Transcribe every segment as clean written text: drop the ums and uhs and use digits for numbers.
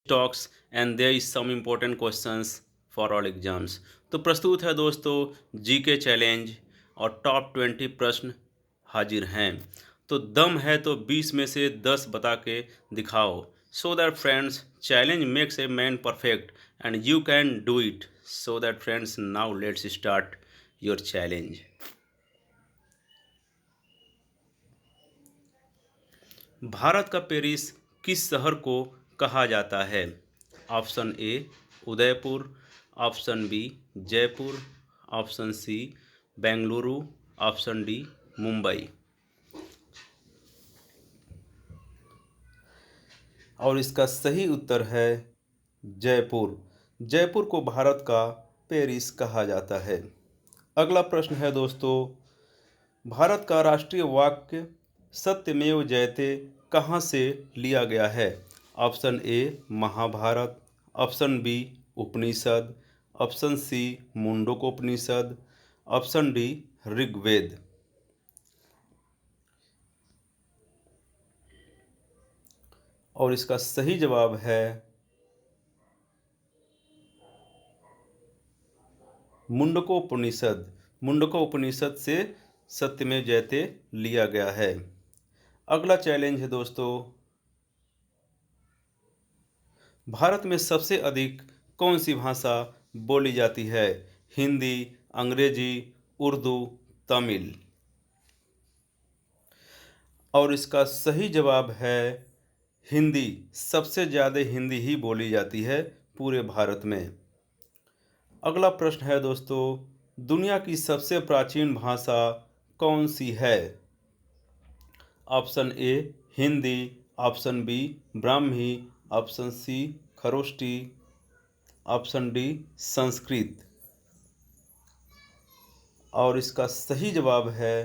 Talks and there is some important questions for all exams. तो प्रस्तुत है दोस्तों जीके चैलेंज और टॉप 20 प्रश्न हाजिर हैं। तो दम है तो 20 में से 10 बता के दिखाओ। So that friends challenge makes a man perfect and you can do it. So that friends now let's start your challenge. Bharat का पेरिस किस शहर को कहा जाता है? Option A Udaipur, option B Jaipur, option C Bengaluru, option D Mumbai. और इसका सही उत्तर है जयपुर। जयपुर को भारत का पेरिस कहा जाता है। अगला प्रश्न है दोस्तों, भारत का राष्ट्रीय वाक्य सत्यमेव जयते कहाँ से लिया गया है? Option A Mahabharat, option B Upanishad, option C Mundakopanishad, option D Rigveda. और इसका सही जवाब है मुंडकोपनिषद। मुंडकोपनिषद से सत्यमेव जयते लिया गया है। अगला चैलेंज है दोस्तों, भारत में सबसे अधिक कौन सी भाषा बोली जाती है? हिंदी, अंग्रेजी, उर्दू, तमिल। और इसका सही जवाब है हिंदी। सबसे ज़्यादा हिंदी ही बोली जाती है पूरे भारत में। अगला प्रश्न है दोस्तों, दुनिया की सबसे प्राचीन भाषा कौन सी है? Option A Hindi, option B Brahmi, option C Kharosthi, option D Sanskrit. और इसका सही जवाब है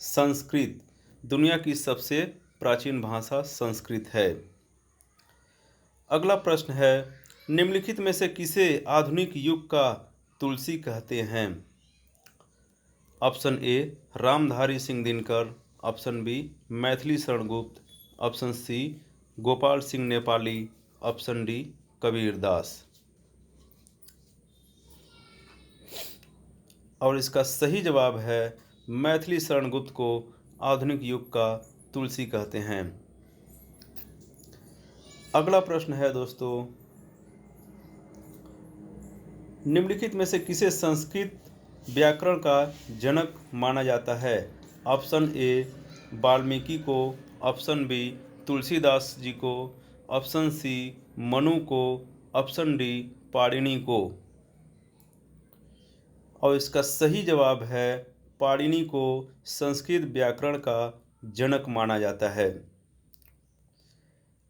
संस्कृत। दुनिया की सबसे प्राचीन भाषा संस्कृत है। अगला प्रश्न है, निम्नलिखित में से किसे आधुनिक युग का तुलसी कहते हैं? Option A Ramdhari Singh Dinkar, option B Maithili Sharan Gupt, option C Gopal Singh Nepali, option D Kabirdas. और इसका सही जवाब है मैथिली शरण गुप्त को आधुनिक युग का तुलसी कहते हैं। अगला प्रश्न है दोस्तों, निम्नलिखित में से किसे संस्कृत व्याकरण का जनक माना जाता है? ऑप्शन ए वाल्मीकि को, ऑप्शन बी तुलसीदास जी को, ऑप्शन सी मनु को, ऑप्शन डी पाणिनि को। और इसका सही जवाब है पाणिनि को संस्कृत व्याकरण का जनक माना जाता है।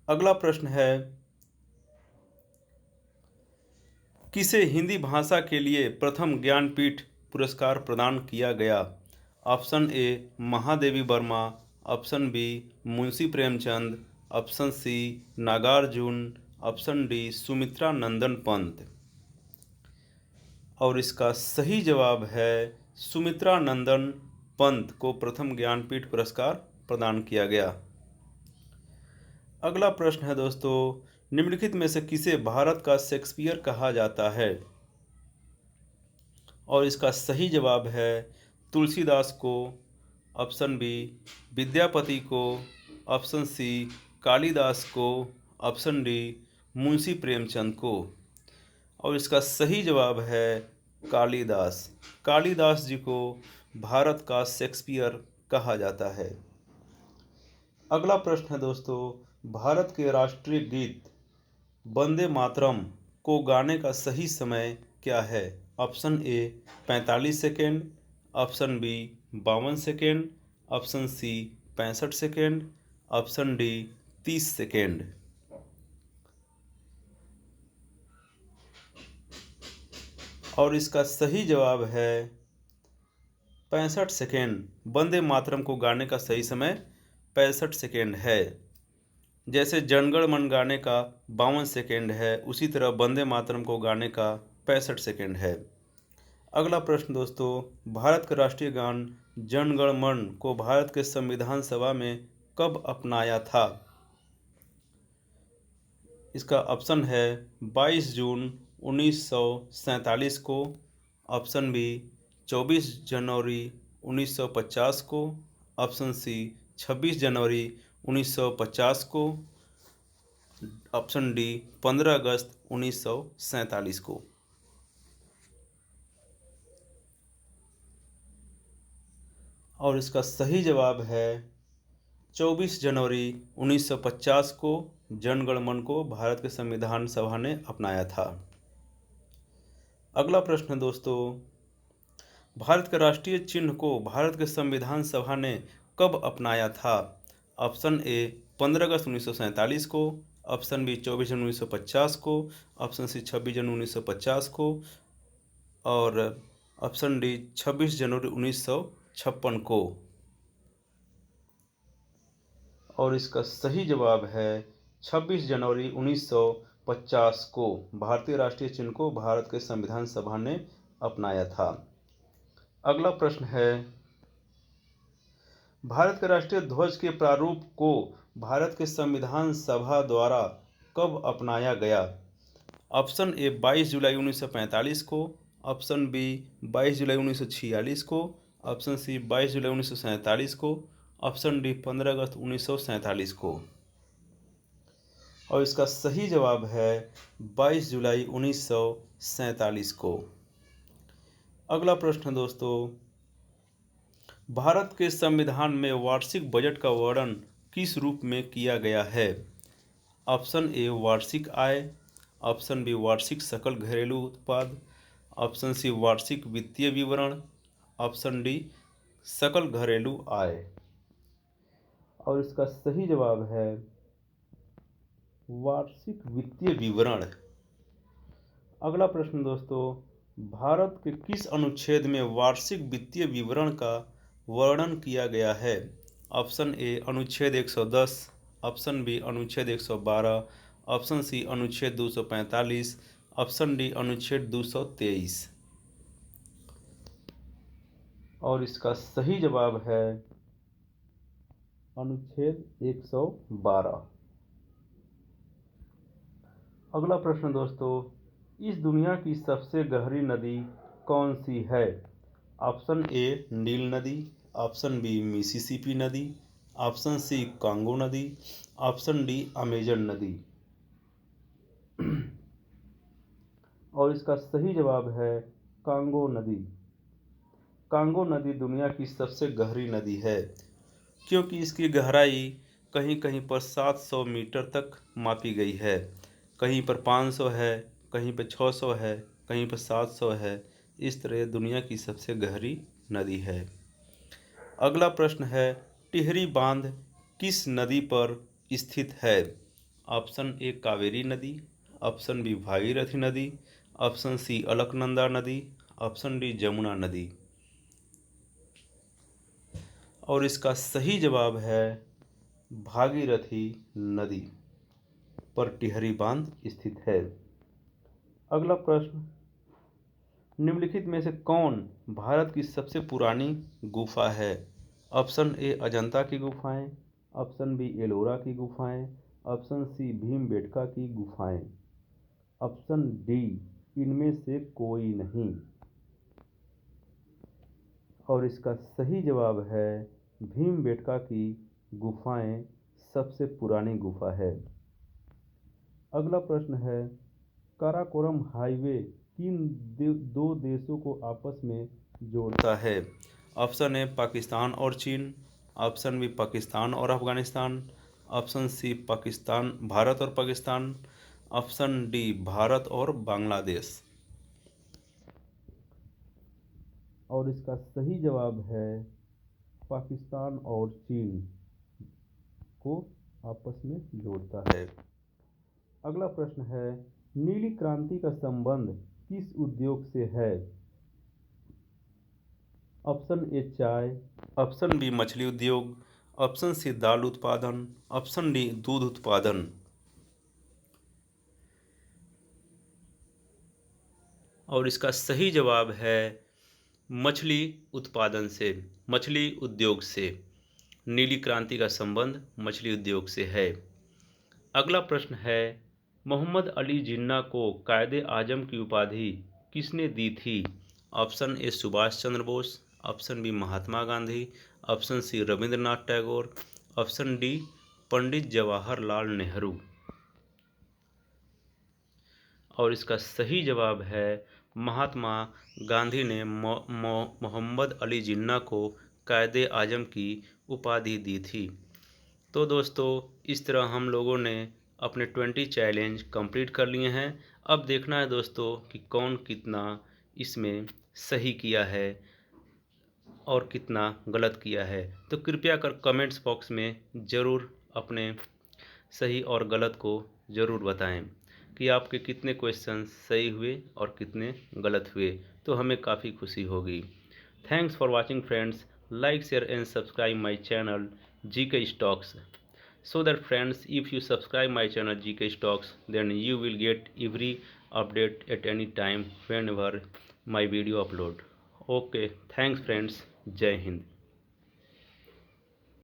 अगला प्रश्न है, किसे हिंदी भाषा के लिए प्रथम ज्ञानपीठ पुरस्कार प्रदान किया गया? Option A Mahadevi Verma, option B Munshi Premchand, option C Nagarjun, option D Sumitra Nandan Pant. और इसका सही जवाब है सुमित्रा नंदन पंत को प्रथम ज्ञानपीठ पुरस्कार प्रदान किया गया। अगला प्रश्न है दोस्तों, निम्नलिखित में से किसे भारत का शेक्सपियर कहा जाता है? और इसका सही जवाब है तुलसीदास को, ऑप्शन बी विद्यापति को, ऑप्शन सी कालिदास को, ऑप्शन डी मुंशी प्रेमचंद को। और इसका सही जवाब है कालिदास। कालिदास जी को भारत का शेक्सपियर कहा जाता है। अगला प्रश्न है दोस्तों, भारत के राष्ट्रीय गीत वंदे मातरम को गाने का सही समय क्या है? Option A 45 second, option B 52 second, option C 65 second, option D 30 second. और इसका सही जवाब है 65 सेकेंड। वंदे मातरम को गाने का सही समय 65 सेकेंड है। जैसे जनगण मन गाने का 52 सेकेंड है, उसी तरह वंदे मातरम को गाने का 65 सेकेंड है। अगला प्रश्न दोस्तों, भारत का राष्ट्रीय गान जन गण मन को भारत के संविधान सभा में कब अपनाया था? इसका ऑप्शन है 22 जून 1947 को, ऑप्शन बी 24 जनवरी 1950 को, ऑप्शन सी 26 जनवरी 1950 को, ऑप्शन डी 15 अगस्त 1947 को। और इसका सही जवाब है 24 जनवरी 1950 को जन गण मन को भारत के संविधान सभा ने अपनाया था। अगला प्रश्न दोस्तों, भारत के राष्ट्रीय चिन्ह को भारत के संविधान सभा ने कब अपनाया था? ऑप्शन ए 15 अगस्त 1947 को, ऑप्शन बी 24 जनवरी 1950 को, ऑप्शन सी 26 जनवरी 1950 को, और ऑप्शन डी 26 जनवरी 1956 को। और इसका सही जवाब है 26 जनवरी 1950 को भारतीय राष्ट्रीय चिन्ह को भारत के संविधान सभा ने अपनाया था। अगला प्रश्न है, भारत के राष्ट्रीय ध्वज के प्रारूप को भारत के संविधान सभा द्वारा कब अपनाया गया? ऑप्शन ए 22 जुलाई 1945 को, ऑप्शन बी 22 जुलाई 1946 को, ऑप्शन सी 22 जुलाई 1947 को, ऑप्शन डी 15 अगस्त 1947 को। और इसका सही जवाब है 22 जुलाई 1947 को। अगला प्रश्न दोस्तों, भारत के संविधान में वार्षिक बजट का वर्णन किस रूप में किया गया है? ऑप्शन ए वार्षिक आय, ऑप्शन बी वार्षिक सकल घरेलू उत्पाद, ऑप्शन सी वार्षिक वित्तीय विवरण, ऑप्शन डी सकल घरेलू आय। और इसका सही जवाब है वार्षिक वित्तीय विवरण। अगला प्रश्न दोस्तों, भारत के किस अनुच्छेद में वार्षिक वित्तीय विवरण का वर्णन किया गया है? ऑप्शन ए अनुच्छेद 110, ऑप्शन बी अनुच्छेद 112, ऑप्शन सी अनुच्छेद 245, ऑप्शन डी अनुच्छेद 223। और इसका सही जवाब है अनुच्छेद 112। अगला प्रश्न दोस्तों, इस दुनिया की सबसे गहरी नदी कौन सी है? ऑप्शन ए नील नदी, ऑप्शन बी मिसिसिपी नदी, ऑप्शन सी कांगो नदी, ऑप्शन डी अमेजन नदी। और इसका सही जवाब है कांगो नदी। कांगो नदी दुनिया की सबसे गहरी नदी है, क्योंकि इसकी गहराई कहीं कहीं पर 700 मीटर तक मापी गई है, कहीं पर 500 है, कहीं पर 600 है, कहीं पर 700 है। इस तरह दुनिया की सबसे गहरी नदी है। अगला प्रश्न है, टिहरी बांध किस नदी पर स्थित है? ऑप्शन ए कावेरी नदी, ऑप्शन बी भागीरथी नदी, ऑप्शन सी अलकनंदा नदी, ऑप्शन डी जमुना नदी। और इसका सही जवाब है भागीरथी नदी पर टिहरी बांध स्थित है। अगला प्रश्न, निम्नलिखित में से कौन भारत की सबसे पुरानी गुफा है? ऑप्शन ए अजंता की गुफाएं, ऑप्शन बी एलोरा की गुफाएं, ऑप्शन सी भीमबेटका की गुफाएं, ऑप्शन डी इनमें से कोई नहीं। और इसका सही जवाब है भीमबेटका की गुफाएं सबसे पुरानी गुफा है। अगला प्रश्न है, काराकोरम हाईवे किन दो देशों को आपस में जोड़ता है? ऑप्शन ए पाकिस्तान और चीन, ऑप्शन बी पाकिस्तान और अफगानिस्तान, ऑप्शन सी पाकिस्तान भारत और पाकिस्तान, ऑप्शन डी भारत और बांग्लादेश। और इसका सही जवाब है पाकिस्तान और चीन को आपस में जोड़ता है। अगला प्रश्न है, नीली क्रांति का संबंध किस उद्योग से है? ऑप्शन ए चाय, ऑप्शन बी मछली उद्योग, ऑप्शन सी दाल उत्पादन, ऑप्शन डी दूध उत्पादन। और इसका सही जवाब है मछली उत्पादन से, मछली उद्योग से। नीली क्रांति का संबंध मछली उद्योग से है। अगला प्रश्न है, मोहम्मद अली जिन्ना को कायदे आजम की उपाधि किसने दी थी? Option A Subhash Chandra Bose, option B Mahatma Gandhi, option C Rabindranath Tagore, option D Pandit Jawaharlal Nehru. और इसका सही जवाब है महात्मा गांधी ने मोहम्मद अली जिन्ना को कायदे आजम की उपाधि दी थी। तो दोस्तों इस तरह हम लोगों ने अपने 20 चैलेंज कंप्लीट कर लिए हैं। अब देखना है दोस्तों कि कौन कितना इसमें सही किया है और कितना गलत किया है। तो कृपया कर कमेंट्स बॉक्स में ज़रूर अपने सही और गलत को ज़रूर बताएं कि आपके कितने क्वेश्चन सही हुए और कितने गलत हुए, तो हमें काफ़ी खुशी होगी। Thanks for watching friends, like share and subscribe my channel GK Stocks, so that friends, if you subscribe my channel GK Stocks, then you will get every update at any time whenever my video upload. Okay, thanks friends, जय हिंद।